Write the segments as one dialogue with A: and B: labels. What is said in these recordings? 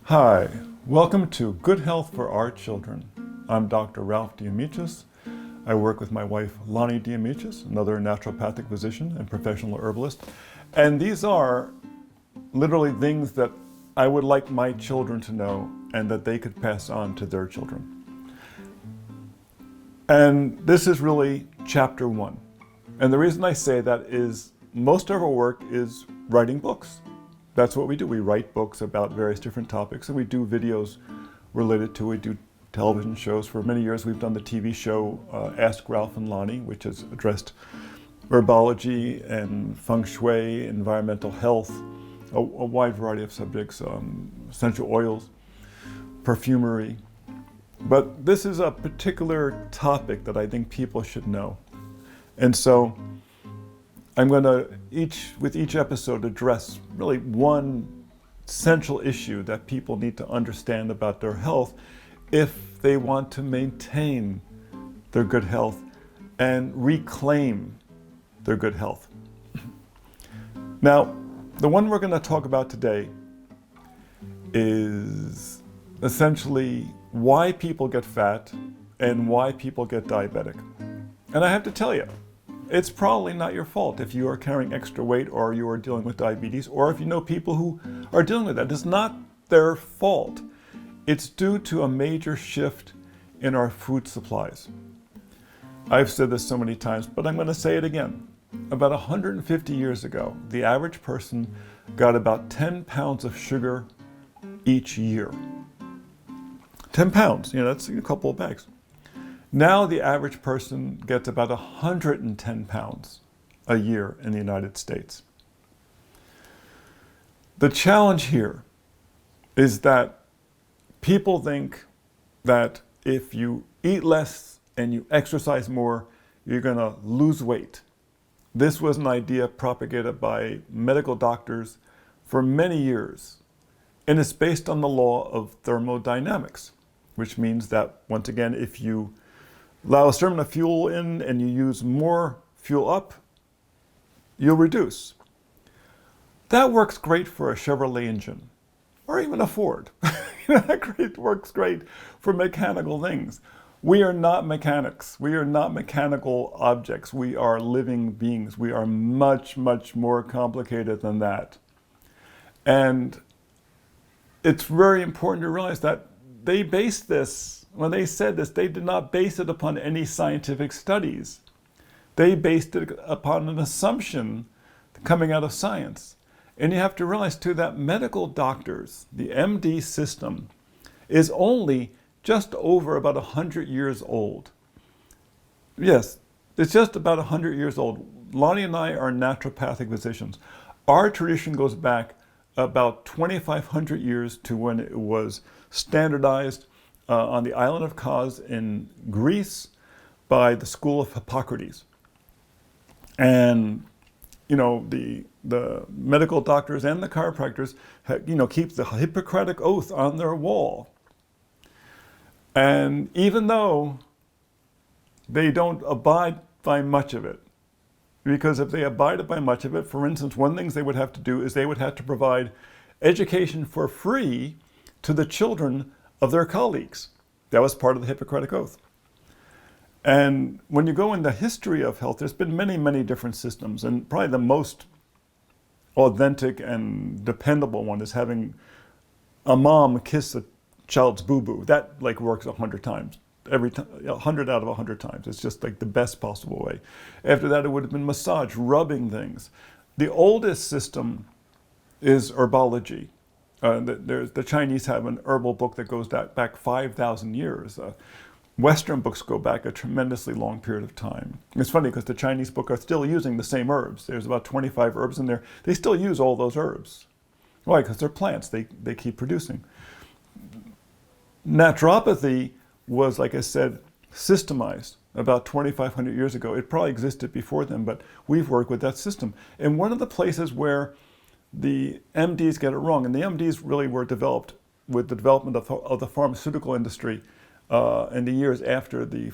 A: Hi, welcome to Good Health for Our Children. I'm Dr. Ralph Diamichis. I work with my wife Lonnie Diamichis, another naturopathic physician and professional herbalist. And these are literally things that I would like my children to know and that they could pass on to their children. And this is really chapter 1. And the reason I say that is most of our work is writing books. That's what we do. We write books about various different topics, and we do videos related to it. We do television shows. For many years, we've done the TV show Ask Ralph and Lonnie, which has addressed herbology and feng shui, environmental health, a wide variety of subjects, essential oils, perfumery. But this is a particular topic that I think people should know. And so I'm going to, with each episode, address really one central issue that people need to understand about their health if they want to maintain their good health and reclaim their good health. Now, the one we're going to talk about today is essentially why people get fat and why people get diabetic. And I have to tell you, it's probably not your fault if you are carrying extra weight or you are dealing with diabetes, or if you know people who are dealing with that. It's not their fault. It's due to a major shift in our food supplies. I've said this so many times, but I'm going to say it again. About 150 years ago, the average person got about 10 pounds of sugar each year. 10 pounds, that's a couple of bags. Now the average person gets about 110 pounds a year in the United States. The challenge here is that people think that if you eat less and you exercise more, you're going to lose weight. This was an idea propagated by medical doctors for many years, and it's based on the law of thermodynamics, which means that, once again, if you allow a certain amount of fuel in and you use more fuel up, you'll reduce. That works great for a Chevrolet engine, or even a Ford. That works great for mechanical things. We are not mechanics. We are not mechanical objects. We are living beings. We are much, much more complicated than that. And it's very important to realize that they based this, when they said this, they did not base it upon any scientific studies. They based it upon an assumption coming out of science. And you have to realize too that medical doctors, the MD system, is only just over about 100 years old. Yes, it's just about 100 years old. Lonnie and I are naturopathic physicians. Our tradition goes back about 2,500 years to when it was standardized on the island of Kos in Greece by the school of Hippocrates. And, the medical doctors and the chiropractors, keep the Hippocratic Oath on their wall. And even though they don't abide by much of it, because if they abided by much of it, for instance, one thing they would have to do is they would have to provide education for free to the children of their colleagues. That was part of the Hippocratic Oath. And when you go in the history of health, there's been many, many different systems, and probably the most authentic and dependable one is having a mom kiss a child's boo-boo. That works 100 times. Every time, 100 out of 100 times. It's just the best possible way. After that, it would have been massage, rubbing things. The oldest system is herbology. The Chinese have an herbal book that goes back 5,000 years. Western books go back a tremendously long period of time. It's funny because the Chinese book are still using the same herbs. There's about 25 herbs in there. They still use all those herbs. Why? Because they're plants. They keep producing. Naturopathy was, like I said, systemized about 2,500 years ago. It probably existed before then, but we've worked with that system. And one of the places where the MDs get it wrong, and the MDs really were developed with the development of the pharmaceutical industry in the years after the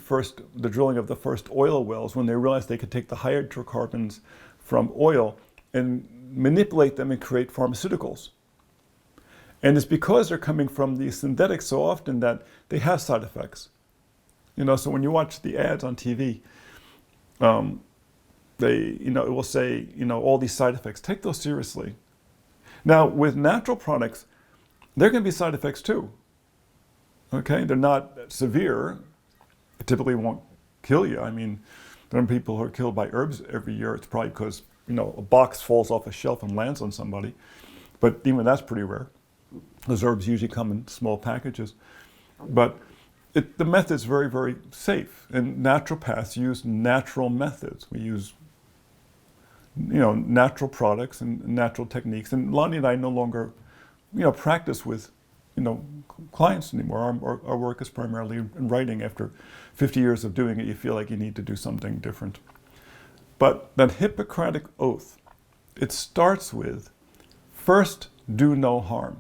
A: drilling of the first oil wells, when they realized they could take the hydrocarbons from oil and manipulate them and create pharmaceuticals. And it's because they're coming from these synthetics so often that they have side effects. So when you watch the ads on TV, it will say, all these side effects. Take those seriously. Now, with natural products, there can be side effects too. Okay, they're not severe. It typically won't kill you. I mean, there are people who are killed by herbs every year. It's probably because, a box falls off a shelf and lands on somebody. But even that's pretty rare. Those herbs usually come in small packages. But the method's very, very safe. And naturopaths use natural methods. We use, natural products and natural techniques. And Lonnie and I no longer, practice with, clients anymore. Our work is primarily in writing. After 50 years of doing it, you feel like you need to do something different. But that Hippocratic oath, it starts with, first, do no harm.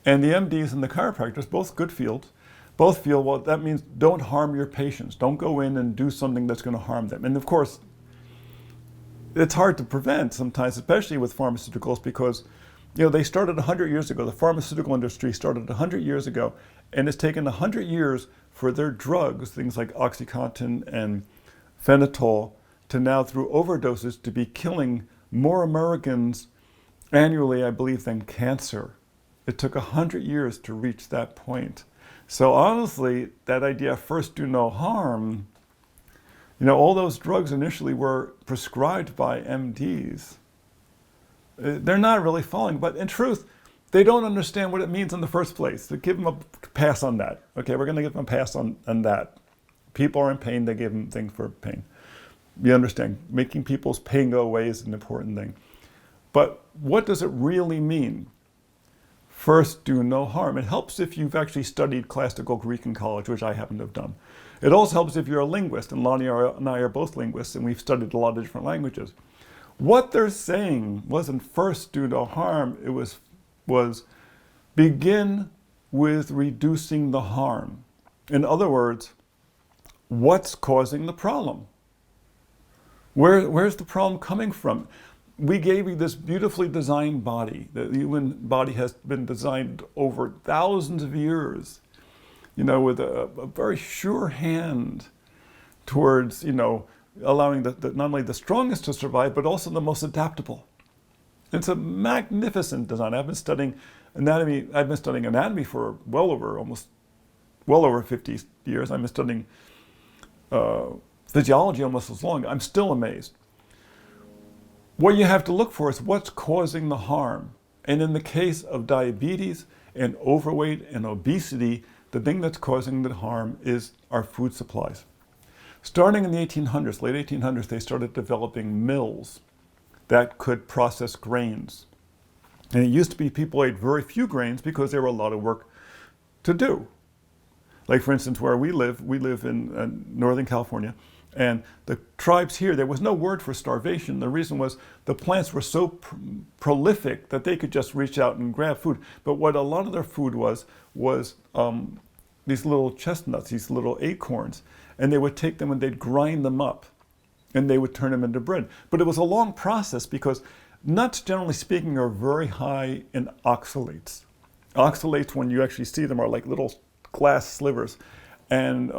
A: And the MDs and the chiropractors, both good fields, both feel, well, that means don't harm your patients. Don't go in and do something that's going to harm them. And of course, it's hard to prevent sometimes, especially with pharmaceuticals, because they started 100 years ago. The pharmaceutical industry started 100 years ago, and it's taken 100 years for their drugs, things like OxyContin and phenol, to now, through overdoses, to be killing more Americans annually, I believe, than cancer. It took 100 years to reach that point. So honestly, that idea, first do no harm, all those drugs initially were prescribed by MDs. They're not really following, but in truth, they don't understand what it means in the first place. To give them a pass on that. Okay, we're going to give them a pass on that. People are in pain, they give them things for pain. You understand, making people's pain go away is an important thing. But what does it really mean? First, do no harm. It helps if you've actually studied classical Greek in college, which I happen to have done. It also helps if you're a linguist, and Lonnie and I are both linguists, and we've studied a lot of different languages. What they're saying wasn't first do no harm, it was begin with reducing the harm. In other words, what's causing the problem? Where's the problem coming from? We gave you this beautifully designed body. The human body has been designed over thousands of years, with a very sure hand towards, allowing not only the strongest to survive, but also the most adaptable. It's a magnificent design. I've been studying anatomy for well over 50 years. I've been studying physiology almost as long. I'm still amazed. What you have to look for is what's causing the harm. And in the case of diabetes and overweight and obesity, the thing that's causing the harm is our food supplies. Starting in the 1800s, late 1800s, they started developing mills that could process grains. And it used to be people ate very few grains because there were a lot of work to do. Like, for instance, where we live in Northern California, and the tribes here, there was no word for starvation. The reason was the plants were so prolific that they could just reach out and grab food. But what a lot of their food was these little chestnuts, these little acorns, and they would take them and they'd grind them up and they would turn them into bread. But it was a long process because nuts, generally speaking, are very high in oxalates. Oxalates, when you actually see them, are like little glass slivers. And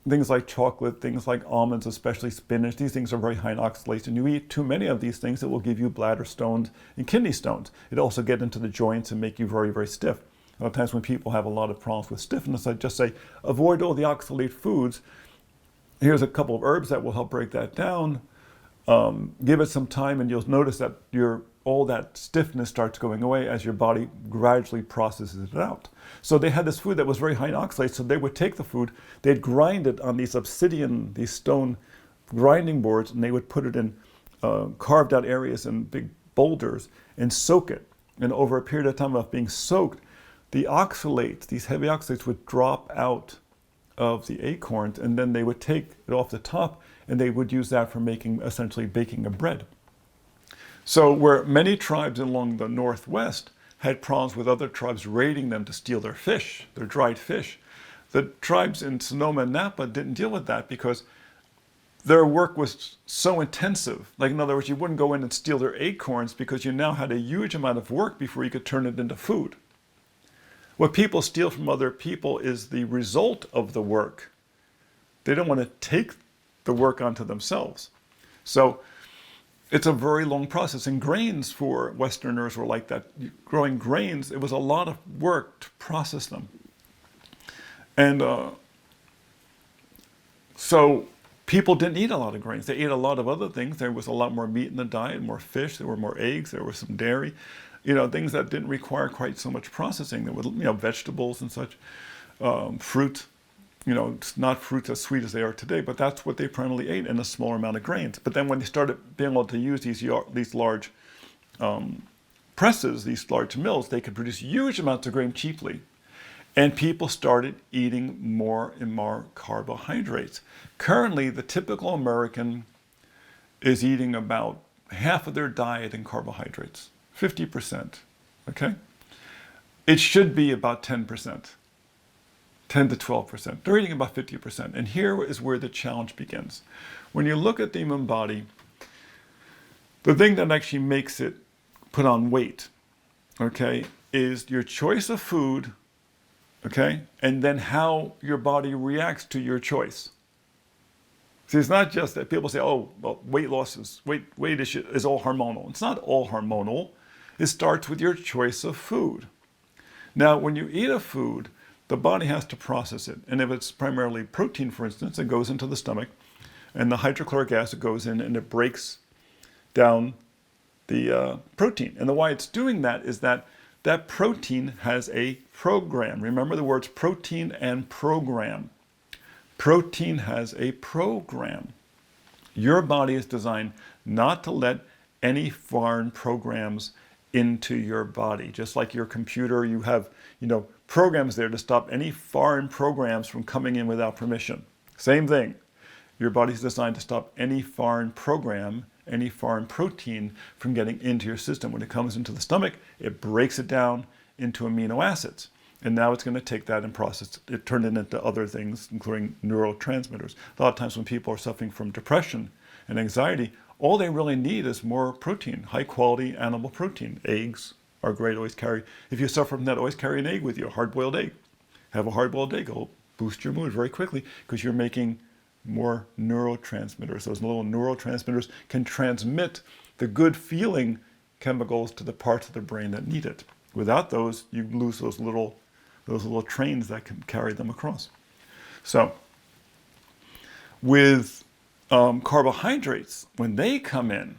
A: things like chocolate, things like almonds, especially spinach, these things are very high in oxalates. And you eat too many of these things, it will give you bladder stones and kidney stones. It also get into the joints and make you very, very stiff. A lot of times when people have a lot of problems with stiffness, I just say, avoid all the oxalate foods. Here's a couple of herbs that will help break that down. Give it some time and you'll notice that all that stiffness starts going away as your body gradually processes it out. So they had this food that was very high in oxalates, so they would take the food, they'd grind it on these stone grinding boards, and they would put it in carved out areas in big boulders and soak it. And over a period of time of being soaked, the oxalates, these heavy oxalates, would drop out of the acorns, and then they would take it off the top and they would use that for essentially baking a bread. So where many tribes along the Northwest had problems with other tribes raiding them to steal their fish, their dried fish, the tribes in Sonoma and Napa didn't deal with that because their work was so intensive. Like, in other words, you wouldn't go in and steal their acorns because you now had a huge amount of work before you could turn it into food. What people steal from other people is the result of the work. They don't want to take the work onto themselves. So it's a very long process. And grains for Westerners were like that. Growing grains, it was a lot of work to process them. And so people didn't eat a lot of grains. They ate a lot of other things. There was a lot more meat in the diet, more fish, there were more eggs, there was some dairy, things that didn't require quite so much processing. There were, vegetables and such, fruit. It's not fruits as sweet as they are today, but that's what they primarily ate, and a smaller amount of grains. But then when they started being able to use these large presses, these large mills, they could produce huge amounts of grain cheaply. And people started eating more and more carbohydrates. Currently, the typical American is eating about half of their diet in carbohydrates, 50%, okay? It should be about 10%. 10 to 12%. They're eating about 50%. And here is where the challenge begins. When you look at the human body, the thing that actually makes it put on weight, okay, is your choice of food, okay, and then how your body reacts to your choice. See, it's not just that people say, oh, well, weight loss is, weight is all hormonal. It's not all hormonal. It starts with your choice of food. Now, when you eat a food, the body has to process it. And if it's primarily protein, for instance, it goes into the stomach, and the hydrochloric acid goes in and it breaks down the protein. And the why it's doing that is that that protein has a program. Remember the words protein and program. Protein has a program. Your body is designed not to let any foreign programs into your body. Just like your computer, you have, programs there to stop any foreign programs from coming in without permission. Same thing. Your body's designed to stop any foreign program, any foreign protein from getting into your system. When it comes into the stomach, it breaks it down into amino acids. And now it's going to take that and process it, turn it into other things, including neurotransmitters. A lot of times when people are suffering from depression and anxiety, all they really need is more protein, high quality animal protein. Eggs are great, always carry. If you suffer from that, always carry an egg with you, a hard-boiled egg. Have a hard-boiled egg, it'll boost your mood very quickly because you're making more neurotransmitters. Those little neurotransmitters can transmit the good feeling chemicals to the parts of the brain that need it. Without those, you lose those little trains that can carry them across. So, with carbohydrates, when they come in,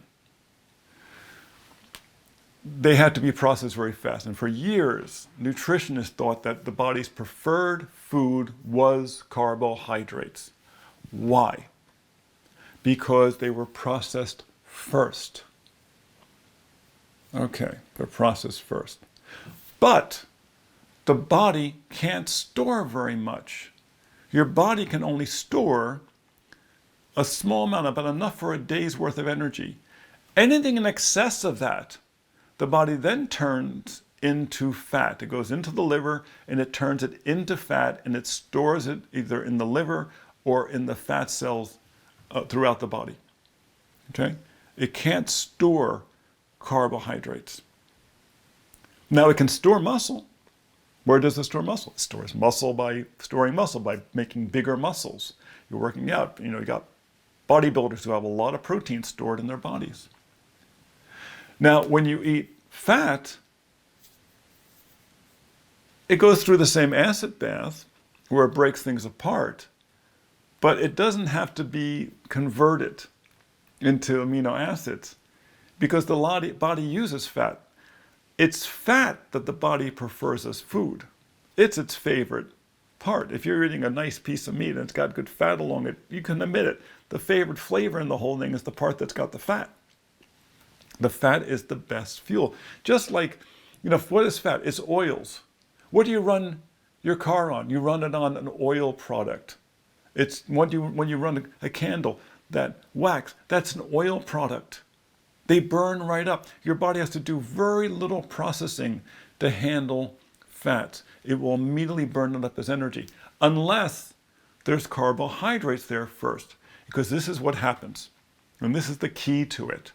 A: they had to be processed very fast. And for years, nutritionists thought that the body's preferred food was carbohydrates. Why? Because they were processed first. Okay, they're processed first. But the body can't store very much. Your body can only store a small amount, but enough for a day's worth of energy. Anything in excess of that, the body then turns into fat. It goes into the liver and it turns it into fat, and it stores it either in the liver or in the fat cells throughout the body. Okay? It can't store carbohydrates. Now it can store muscle. Where does it store muscle? It stores muscle by storing muscle, by making bigger muscles. You're working out. You got bodybuilders who have a lot of protein stored in their bodies. Now, when you eat fat, it goes through the same acid bath where it breaks things apart, but it doesn't have to be converted into amino acids because the body uses fat. It's fat that the body prefers as food. It's its favorite part. If you're eating a nice piece of meat and it's got good fat along it, you can admit it. The favorite flavor in the whole thing is the part that's got the fat. The fat is the best fuel. Just like, what is fat? It's oils. What do you run your car on? You run it on an oil product. It's when you run a candle, that wax, that's an oil product. They burn right up. Your body has to do very little processing to handle fats. It will immediately burn it up as energy, unless there's carbohydrates there first, because this is what happens. And this is the key to it.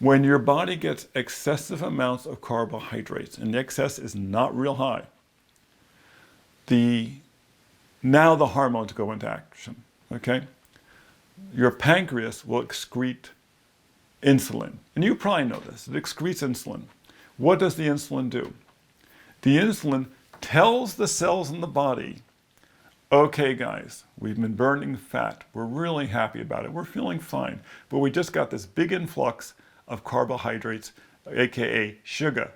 A: When your body gets excessive amounts of carbohydrates, and the excess is not real high, now the hormones go into action, okay? Your pancreas will excrete insulin. And you probably know this, it excretes insulin. What does the insulin do? The insulin tells the cells in the body, okay guys, we've been burning fat. We're really happy about it. We're feeling fine. But we just got this big influx of carbohydrates, aka sugar.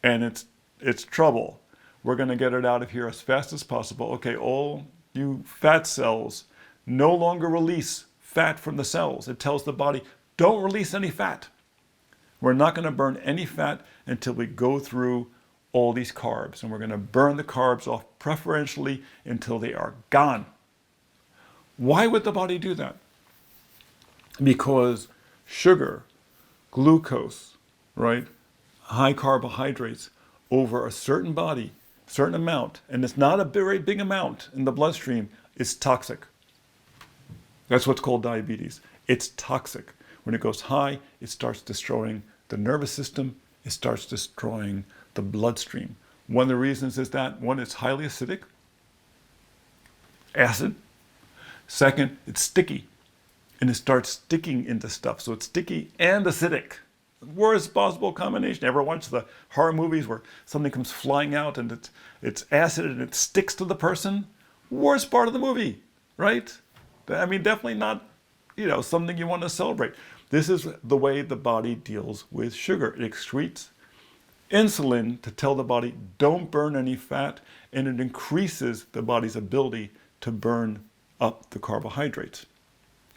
A: And it's trouble. We're going to get it out of here as fast as possible. Okay, all you fat cells no longer release fat from the cells. It tells the body, don't release any fat. We're not going to burn any fat until we go through all these carbs. And we're going to burn the carbs off preferentially until they are gone. Why would the body do that? Because sugar, glucose, right, high carbohydrates over a certain body, certain amount, and it's not a very big amount in the bloodstream, is toxic. That's what's called diabetes. It's toxic. When it goes high, it starts destroying the nervous system, it starts destroying the bloodstream. One of the reasons is that, one, it's highly acidic, acid. Second, it's sticky, and it starts sticking into stuff. So it's sticky and acidic. Worst possible combination. Ever watch the horror movies where something comes flying out and it's acid and it sticks to the person? Worst part of the movie, right? I mean, definitely not, something you want to celebrate. This is the way the body deals with sugar. It excretes insulin to tell the body, don't burn any fat, and it increases the body's ability to burn up the carbohydrates.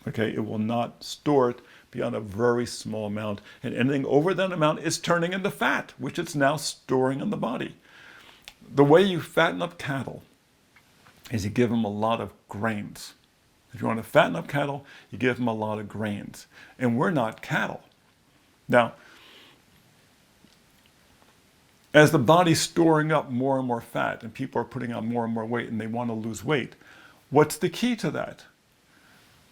A: Okay, it will not store it beyond a very small amount, and anything over that amount is turning into fat, which it's now storing in the body. The way you fatten up cattle is you give them a lot of grains. If you want to fatten up cattle, you give them a lot of grains. And we're not cattle. Now, as the body's storing up more and more fat and people are putting on more and more weight and they want to lose weight, what's the key to that?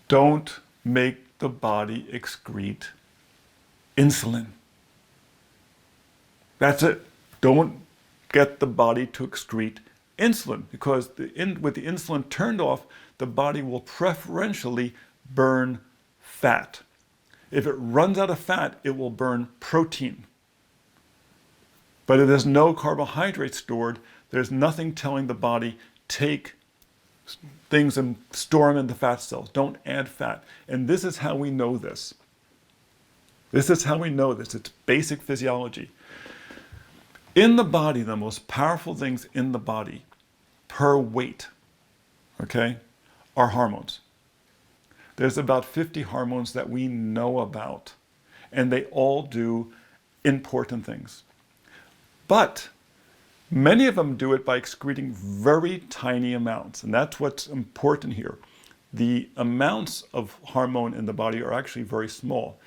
A: Don't make the body excrete insulin. That's it. Don't get the body to excrete insulin, because with the insulin turned off, the body will preferentially burn fat. If it runs out of fat, it will burn protein. But if there's no carbohydrate stored, there's nothing telling the body, take things and store them in the fat cells. Don't add fat. And this is how we know this. This is how we know this. It's basic physiology. In the body, the most powerful things in the body per weight, okay, are hormones. There's about 50 hormones that we know about, and they all do important things. But many of them do it by excreting very tiny amounts, and that's what's important here. The amounts of hormone in the body are actually very small.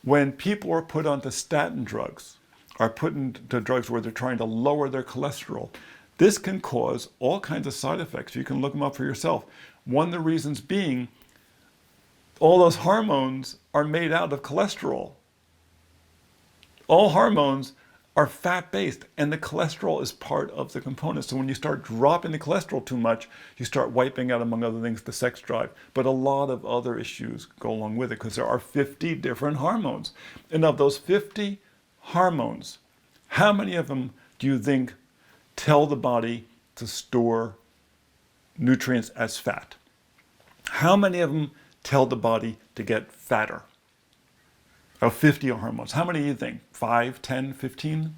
A: When people are put onto statin drugs, are put into drugs where they're trying to lower their cholesterol, this can cause all kinds of side effects. You can look them up for yourself. One of the reasons being, all those hormones are made out of cholesterol. All hormones are fat-based, and the cholesterol is part of the component. So when you start dropping the cholesterol too much, you start wiping out, among other things, the sex drive. But a lot of other issues go along with it, because there are 50 different hormones. And of those 50 hormones, how many of them do you think tell the body to store nutrients as fat? How many of them tell the body to get fatter? Of 50 hormones, how many do you think? 5, 10, 15?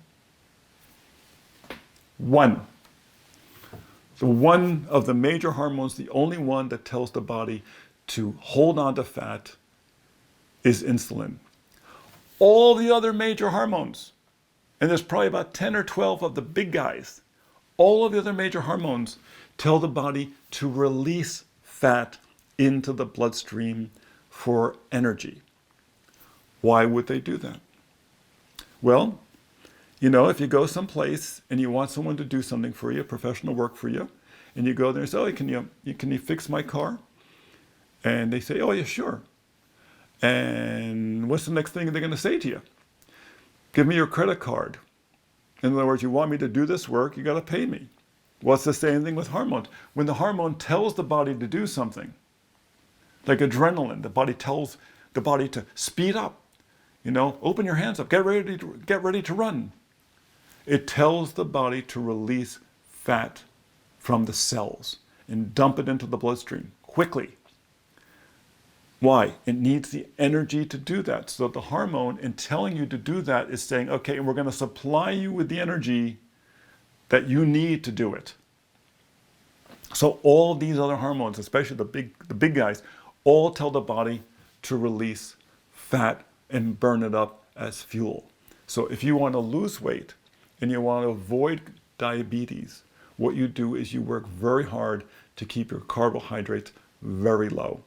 A: One. So one of the major hormones, the only one that tells the body to hold on to fat, is insulin. All the other major hormones, and there's probably about 10 or 12 of the big guys, all of the other major hormones tell the body to release fat into the bloodstream for energy. Why would they do that? Well, if you go someplace and you want someone to do something for you, professional work for you, and you go there and say, oh, can you fix my car? And they say, oh, yeah, sure. And what's the next thing they're going to say to you? Give me your credit card. In other words, you want me to do this work, you got to pay me. Well, it's the same thing with hormones. When the hormone tells the body to do something, like adrenaline, the body tells the body to speed up. Open your hands up, get ready to run. It tells the body to release fat from the cells and dump it into the bloodstream quickly. Why? It needs the energy to do that. So the hormone, in telling you to do that, is saying, okay, we're going to supply you with the energy that you need to do it. So all these other hormones, especially the big guys, all tell the body to release fat and burn it up as fuel. So if you want to lose weight and you want to avoid diabetes, what you do is you work very hard to keep your carbohydrates very low.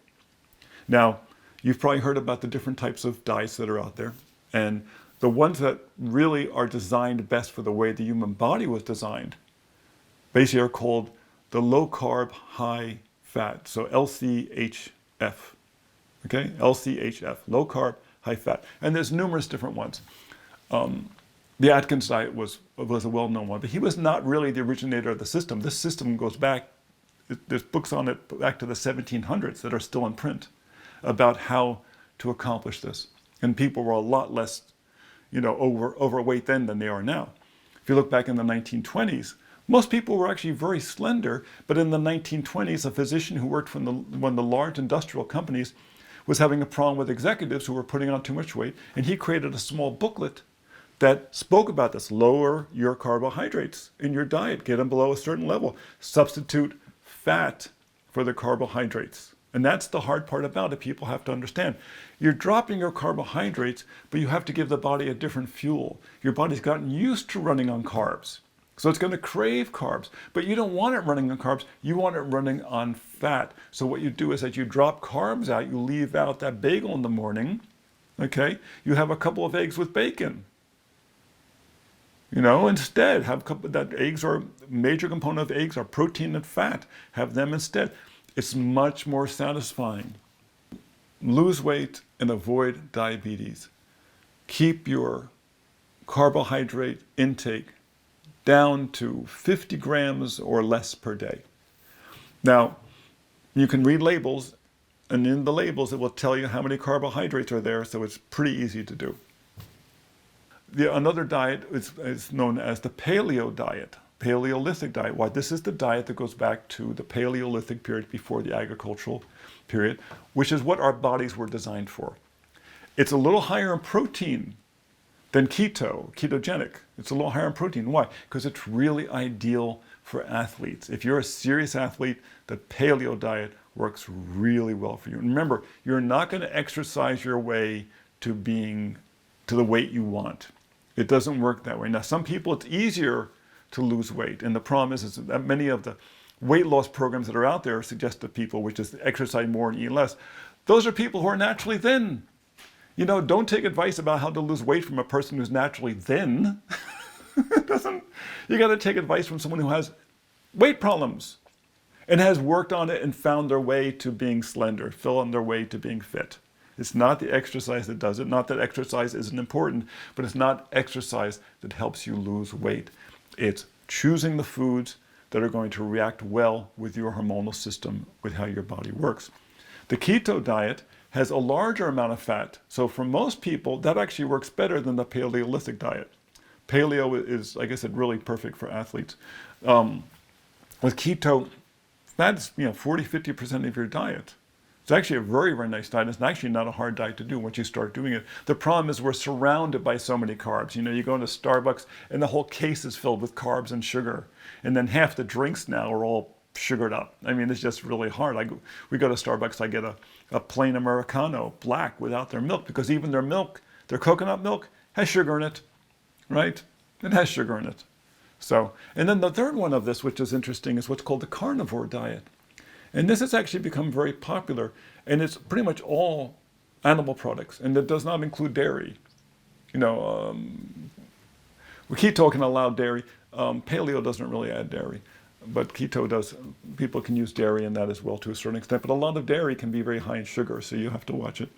A: Now, you've probably heard about the different types of diets that are out there. And the ones that really are designed best for the way the human body was designed, basically are called the low carb, high fat. So LCHF, okay? LCHF, low carb, high fat. And there's numerous different ones. The Atkins diet was a well-known one, but he was not really the originator of the system. This system goes back, there's books on it back to the 1700s that are still in print about how to accomplish this. And people were a lot less, overweight then than they are now. If you look back in the 1920s, most people were actually very slender, but in the 1920s, a physician who worked for one of the large industrial companies was having a problem with executives who were putting on too much weight, and he created a small booklet that spoke about this. Lower your carbohydrates in your diet, get them below a certain level, substitute fat for the carbohydrates. And that's the hard part about it. People have to understand. You're dropping your carbohydrates, but you have to give the body a different fuel. Your body's gotten used to running on carbs. So it's going to crave carbs, but you don't want it running on carbs. You want it running on fat. So what you do is that you drop carbs out, you leave out that bagel in the morning, okay? You have a couple of eggs with bacon. Instead, eggs are, major component of eggs are protein and fat. Have them instead. It's much more satisfying. Lose weight and avoid diabetes. Keep your carbohydrate intake down to 50 grams or less per day. Now, you can read labels, and in the labels it will tell you how many carbohydrates are there, so it's pretty easy to do. Another diet is known as the paleo diet, Paleolithic diet. Why? This is the diet that goes back to the Paleolithic period before the agricultural period, which is what our bodies were designed for. It's a little higher in protein than ketogenic. It's a little higher in protein. Why? Because it's really ideal for athletes. If you're a serious athlete, the paleo diet works really well for you. And remember, you're not going to exercise your way to the weight you want. It doesn't work that way. Now, some people, it's easier to lose weight. And the problem is that many of the weight loss programs that are out there suggest to people, which is exercise more and eat less, those are people who are naturally thin. Don't take advice about how to lose weight from a person who's naturally thin. You got to take advice from someone who has weight problems and has worked on it and found their way to being slender, found their way to being fit. It's not the exercise that does it. Not that exercise isn't important, but it's not exercise that helps you lose weight. It's choosing the foods that are going to react well with your hormonal system, with how your body works. The keto diet has a larger amount of fat. So for most people, that actually works better than the Paleolithic diet. Paleo is, like I said, really perfect for athletes. With keto, that's 40-50% of your diet. It's actually a very, very nice diet. It's actually not a hard diet to do once you start doing it. The problem is we're surrounded by so many carbs. You go into Starbucks and the whole case is filled with carbs and sugar. And then half the drinks now are all sugared up. It's just really hard. We go to Starbucks, I get a plain Americano, black, without their milk, because even their milk, their coconut milk, has sugar in it, right? It has sugar in it. So, and then the third one of this, which is interesting, is what's called the carnivore diet. And this has actually become very popular, and it's pretty much all animal products, and it does not include dairy. Keto can allow dairy. Paleo doesn't really add dairy, but keto does. People can use dairy in that as well to a certain extent, but a lot of dairy can be very high in sugar, so you have to watch it.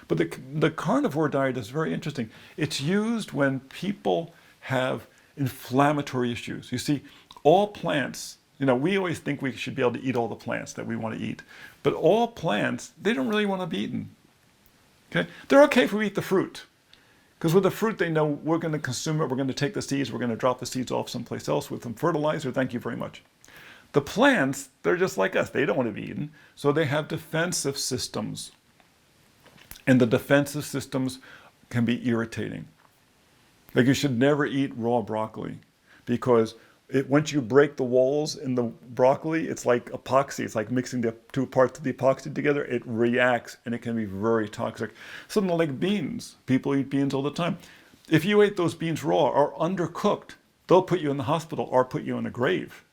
A: But the carnivore diet is very interesting. It's used when people have inflammatory issues. You see, all plants, we always think we should be able to eat all the plants that we want to eat. But all plants, they don't really want to be eaten. Okay? They're okay if we eat the fruit. Because with the fruit, they know we're going to consume it, we're going to take the seeds, we're going to drop the seeds off someplace else with some fertilizer, thank you very much. The plants, they're just like us, they don't want to be eaten, so they have defensive systems. And the defensive systems can be irritating. Like you should never eat raw broccoli, because once you break the walls in the broccoli, it's like epoxy. It's like mixing the two parts of the epoxy together. It reacts and it can be very toxic. Something like beans. People eat beans all the time. If you ate those beans raw or undercooked, they'll put you in the hospital or put you in a grave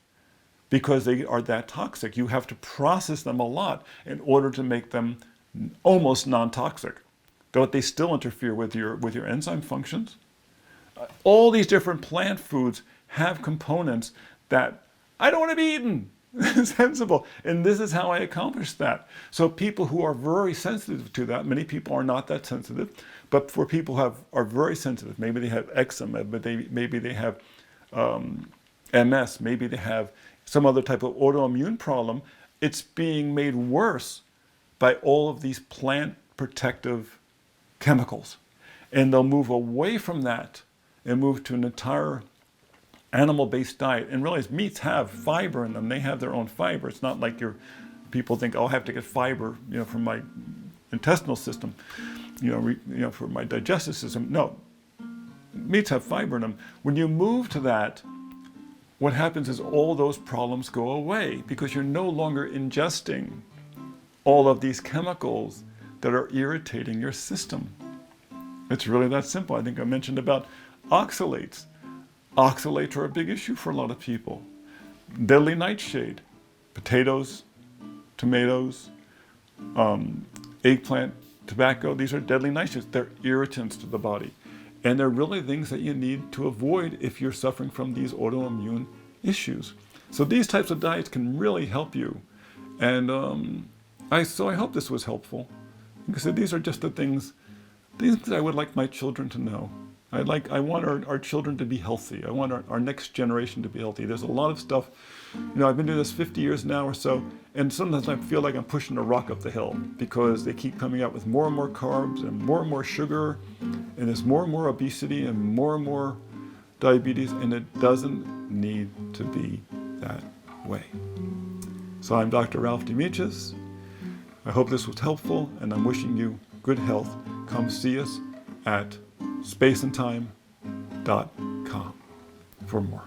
A: because they are that toxic. You have to process them a lot in order to make them almost non-toxic. But they still interfere with your enzyme functions. All these different plant foods have components that I don't want to be eaten. Sensible. And this is how I accomplish that. So people who are very sensitive to that, many people are not that sensitive, but for people who are very sensitive, maybe they have eczema, but maybe they have MS, maybe they have some other type of autoimmune problem, it's being made worse by all of these plant protective chemicals. And they'll move away from that and move to an entire animal-based diet. And realize meats have fiber in them. They have their own fiber. It's not like people think, oh, I have to get fiber, from my intestinal system, for my digestive system. No, meats have fiber in them. When you move to that, what happens is all those problems go away because you're no longer ingesting all of these chemicals that are irritating your system. It's really that simple. I think I mentioned about oxalates. Oxalates are a big issue for a lot of people. Deadly nightshade, potatoes, tomatoes, eggplant, tobacco, these are deadly nightshades. They're irritants to the body. And they're really things that you need to avoid if you're suffering from these autoimmune issues. So these types of diets can really help you. And I hope this was helpful. Like I said, these are just the things I would like my children to know. I want our children to be healthy. I want our next generation to be healthy. There's a lot of stuff, I've been doing this 50 years now or so, and sometimes I feel like I'm pushing a rock up the hill because they keep coming out with more and more carbs and more sugar, and there's more and more obesity and more diabetes, and it doesn't need to be that way. So I'm Dr. Ralph Demetrius. I hope this was helpful, and I'm wishing you good health. Come see us at spaceandtime.com for more.